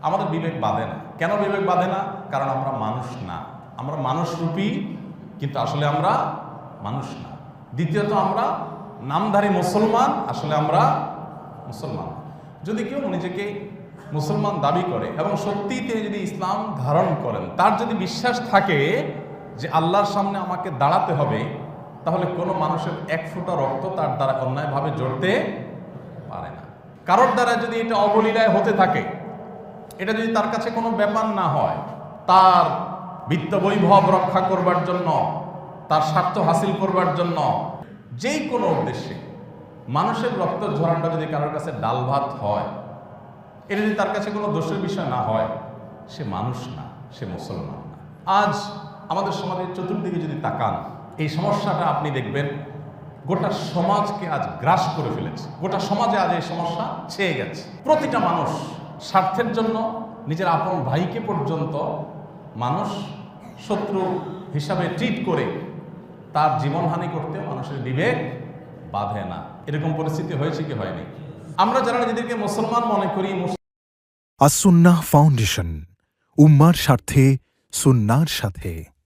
আমাদের বিবেক বাঁধে না। কেন বিবেক বাঁধে না? কারণ আমরা মানুষ না। আমরা মানুষরূপী, কিন্তু আসলে আমরা মানুষ না। দ্বিতীয়ত আমরা নামধারী মুসলমান, আসলে আমরা মুসলমান। যদি কেউ নিজেকে মুসলমান দাবি করে এবং সত্যিই তিনি যদি ইসলাম ধারণ করেন, তার যদি বিশ্বাস থাকে যে আল্লাহর সামনে আমাকে দাঁড়াতে হবে, তাহলে কোনো মানুষের এক ফোঁটা রক্ত তার দ্বারা অন্যায়ভাবে জড়তে পারে না। কারোর দ্বারা যদি এটা অবলীলায় হতে থাকে, এটা যদি তার কাছে কোনো ব্যাপার না হয়, তার বিত্ত বৈভব রক্ষা করবার জন্য, তার স্বার্থ হাসিল করবার জন্য, যেই কোনো উদ্দেশ্যে মানুষের রক্ত ঝরানটা যদি কারোর কাছে ডাল ভাত হয়, এটা যদি তার কাছে কোনো দোষের বিষয় না হয়, সে মানুষ না, সে মুসলমান না। আজ আমাদের সমাজের চতুর্দিকে যদি তাকান, এই সমস্যাটা আপনি দেখবেন গোটা সমাজকে আজ গ্রাস করে ফেলেছে। গোটা সমাজে আজ এই সমস্যা ছেয়ে গেছে। প্রতিটা মানুষ স্বার্থের জন্য নিজের আপন ভাইকে পর্যন্ত মানুষ শত্রু হিসাবে ট্রিট করে তার জীবনহানি করতে মানুষের বিবেক বাঁধে না। এরকম পরিস্থিতি হয়েছে কি হয়নি? আমরা যারা নিজেদেরকে মুসলমান মনে করি, আস-সুন্নাহ ফাউন্ডেশন, উম্মার স্বার্থে সুন্নাহর সাথে।